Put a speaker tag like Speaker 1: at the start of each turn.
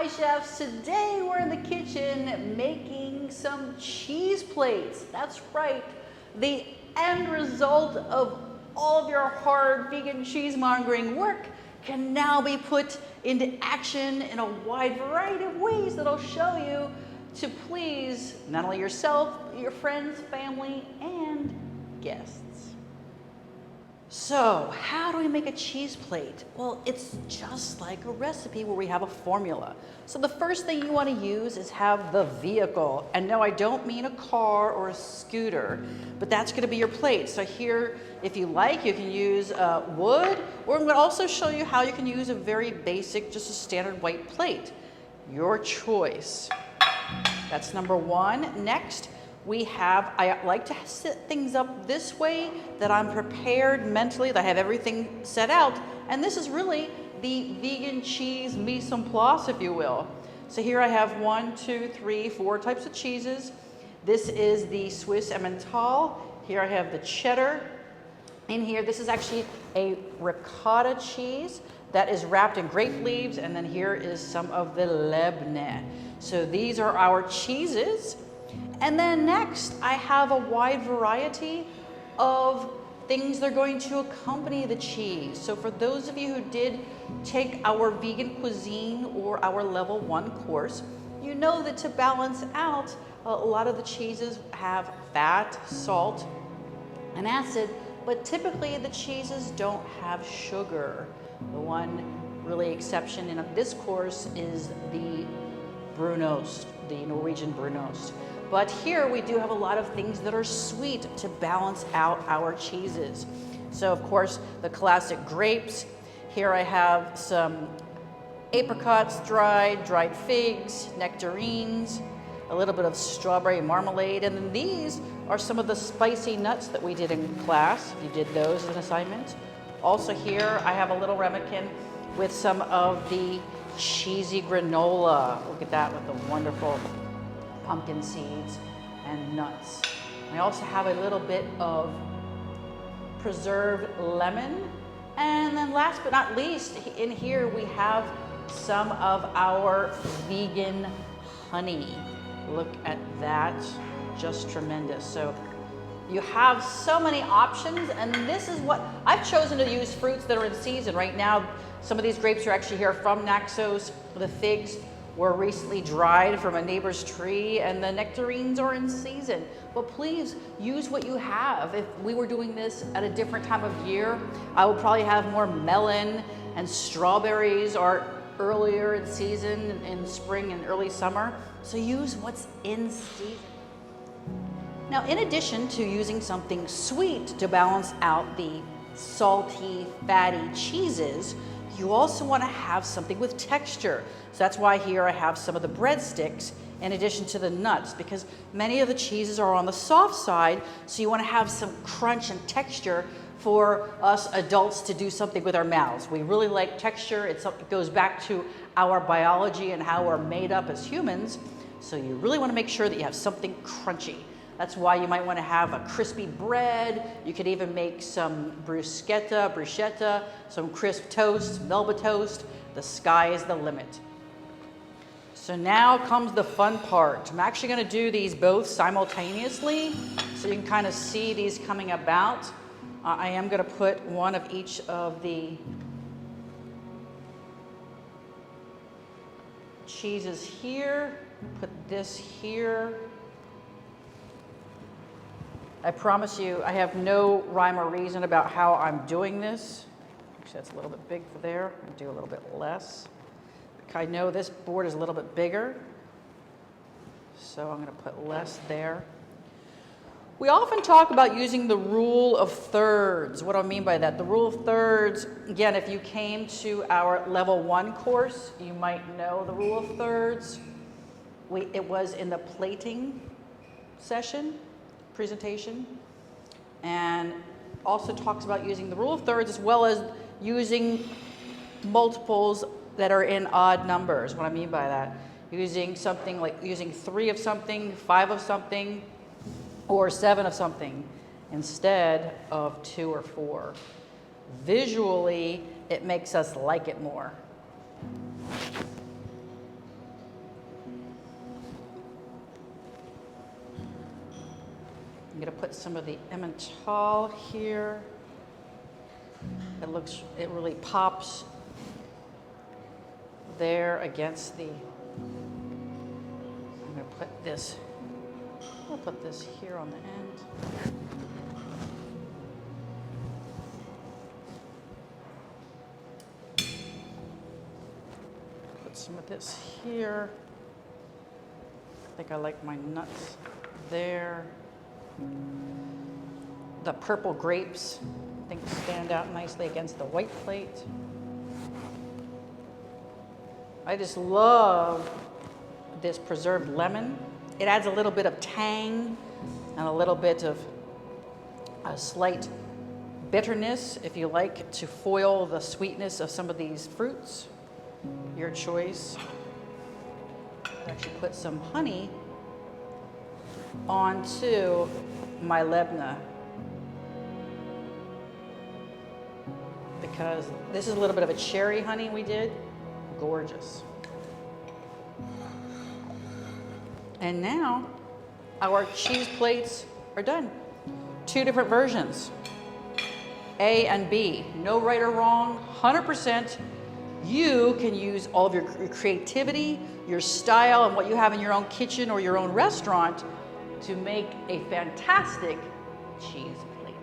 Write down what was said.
Speaker 1: Hi chefs, today we're in the kitchen making some cheese plates. That's right, the end result of all of your hard vegan cheesemongering work can now be put into action in a wide variety of ways that I'll show you to please not only yourself, but your friends, family, and guests. So, how do we make a cheese plate? Well, it's just like a recipe where we have a formula. So the first thing you want to use is have the vehicle. And no, I don't mean a car or a scooter, but that's going to be your plate. So here, if you like, you can use wood, or I'm going to also show you how you can use a very basic, just a standard white plate. Your choice. That's number one. Next, I like to set things up this way that I'm prepared mentally, that I have everything set out. And this is really the vegan cheese mise en place, if you will. So here I have 1, 2, 3, 4 types of cheeses. This is the Swiss Emmental. Here I have the cheddar. In here, this is actually a ricotta cheese that is wrapped in grape leaves. And then here is some of the Lebne. So these are our cheeses. And then next, I have a wide variety of things that are going to accompany the cheese. So for those of you who did take our vegan cuisine or our level 1 course, you know that to balance out, a lot of the cheeses have fat, salt, and acid, but typically the cheeses don't have sugar. The one really exception in this course is the Brunost, the Norwegian Brunost. But here we do have a lot of things that are sweet to balance out our cheeses. So of course, the classic grapes. Here I have some apricots dried figs, nectarines, a little bit of strawberry marmalade, and then these are some of the spicy nuts that we did in class. You did those as an assignment. Also here, I have a little ramekin with some of the cheesy granola. Look at that with the wonderful pumpkin seeds and nuts. I also have a little bit of preserved lemon. And then last but not least, in here we have some of our vegan honey. Look at that, just tremendous. So you have so many options, and this is what I've chosen to use fruits that are in season. Right now, some of these grapes are actually here from Naxos. The figs were recently dried from a neighbor's tree, and the nectarines are in season. But please use what you have. If we were doing this at a different time of year, I would probably have more melon, and strawberries are earlier in season, in spring and early summer. So use what's in season. Now, in addition to using something sweet to balance out the salty, fatty cheeses, you also want to have something with texture. So that's why here I have some of the breadsticks in addition to the nuts, because many of the cheeses are on the soft side, so you want to have some crunch and texture for us adults to do something with our mouths. We really like texture. It goes back to our biology and how we're made up as humans. So you really want to make sure that you have something crunchy. That's why you might want to have a crispy bread. You could even make some bruschetta, some crisp toast, Melba toast. The sky is the limit. So now comes the fun part. I'm actually going to do these both simultaneously, so you can kind of see these coming about. I am going to put one of each of the cheeses here, put this here. I promise you, I have no rhyme or reason about how I'm doing this. Actually, that's a little bit big for there. I'll do a little bit less. I know this board is a little bit bigger, so I'm going to put less there. We often talk about using the rule of thirds. What do I mean by that? The rule of thirds, again, if you came to our level 1 course, you might know the rule of thirds. It was in the plating session, presentation, and also talks about using the rule of thirds as well as using multiples that are in odd numbers. What I mean by that, using something like using 3 of something, 5 of something, or 7 of something instead of 2 or 4. Visually, it makes us like it more. gonna put some of the Emmental here. It really pops there against the, I'm gonna put this, I'll put this here on the end. Put some of this here. I think I like my nuts there. The purple grapes, I think, stand out nicely against the white plate. I just love this preserved lemon. It adds a little bit of tang and a little bit of a slight bitterness, if you like, to foil the sweetness of some of these fruits. Your choice. Actually put some honey onto my Lebna, because this is a little bit of a cherry honey we did. Gorgeous. And now our cheese plates are done. 2 different versions, A and B, no right or wrong, 100%. You can use all of your creativity, your style, and what you have in your own kitchen or your own restaurant to make a fantastic cheese plate.